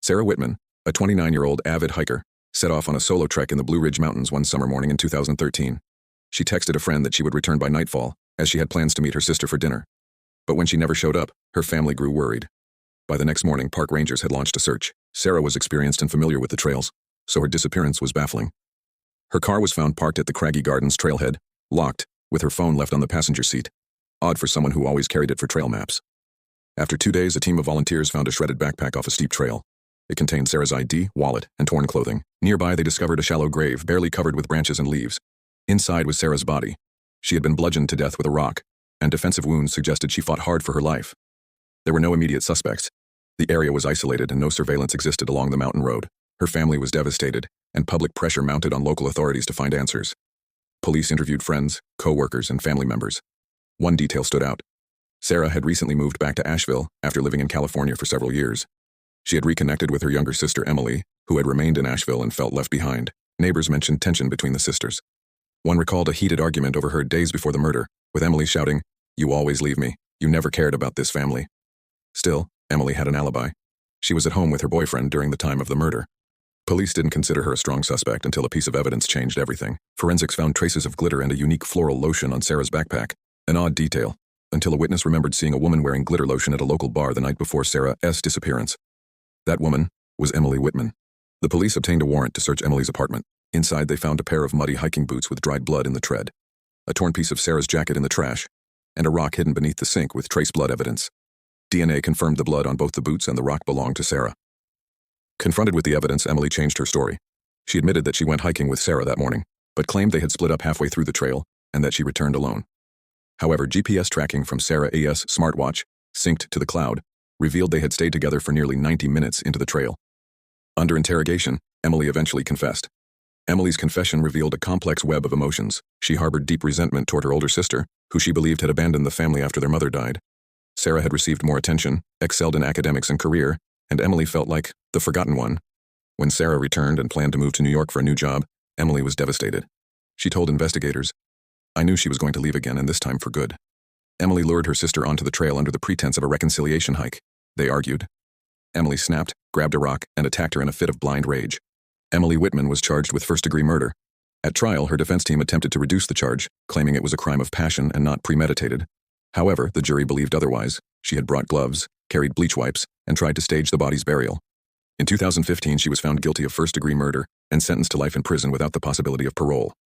Sarah Whitman, a 29-year-old avid hiker, set off on a solo trek in the Blue Ridge Mountains one summer morning in 2013. She texted a friend that she would return by nightfall, as she had plans to meet her sister for dinner. But when she never showed up, her family grew worried. By the next morning, park rangers had launched a search. Sarah was experienced and familiar with the trails, so her disappearance was baffling. Her car was found parked at the Craggy Gardens trailhead, locked, with her phone left on the passenger seat. Odd for someone who always carried it for trail maps. After 2 days, a team of volunteers found a shredded backpack off a steep trail. It contained Sarah's ID, wallet, and torn clothing. Nearby, they discovered a shallow grave, barely covered with branches and leaves. Inside was Sarah's body. She had been bludgeoned to death with a rock, and defensive wounds suggested she fought hard for her life. There were no immediate suspects. The area was isolated and no surveillance existed along the mountain road. Her family was devastated, and public pressure mounted on local authorities to find answers. Police interviewed friends, co-workers, and family members. One detail stood out. Sarah had recently moved back to Asheville after living in California for several years. She had reconnected with her younger sister Emily, who had remained in Asheville and felt left behind. Neighbors mentioned tension between the sisters. One recalled a heated argument overheard days before the murder, with Emily shouting, "You always leave me. You never cared about this family." Still, Emily had an alibi. She was at home with her boyfriend during the time of the murder. Police didn't consider her a strong suspect until a piece of evidence changed everything. Forensics found traces of glitter and a unique floral lotion on Sarah's backpack. An odd detail, until a witness remembered seeing a woman wearing glitter lotion at a local bar the night before Sarah's disappearance. That woman was Emily Whitman. The police obtained a warrant to search Emily's apartment. Inside, they found a pair of muddy hiking boots with dried blood in the tread, a torn piece of Sarah's jacket in the trash, and a rock hidden beneath the sink with trace blood evidence. DNA confirmed the blood on both the boots and the rock belonged to Sarah. Confronted with the evidence, Emily changed her story. She admitted that she went hiking with Sarah that morning, but claimed they had split up halfway through the trail and that she returned alone. However, GPS tracking from Sarah's smartwatch, synced to the cloud, revealed they had stayed together for nearly 90 minutes into the trail. Under interrogation, Emily eventually confessed. Emily's confession revealed a complex web of emotions. She harbored deep resentment toward her older sister, who she believed had abandoned the family after their mother died. Sarah had received more attention, excelled in academics and career, and Emily felt like the forgotten one. When Sarah returned and planned to move to New York for a new job, Emily was devastated. She told investigators, "I knew she was going to leave again, and this time for good." Emily lured her sister onto the trail under the pretense of a reconciliation hike. They argued. Emily snapped, grabbed a rock, and attacked her in a fit of blind rage. Emily Whitman was charged with first-degree murder. At trial, her defense team attempted to reduce the charge, claiming it was a crime of passion and not premeditated. However, the jury believed otherwise. She had brought gloves, carried bleach wipes, and tried to stage the body's burial. In 2015, she was found guilty of first-degree murder and sentenced to life in prison without the possibility of parole.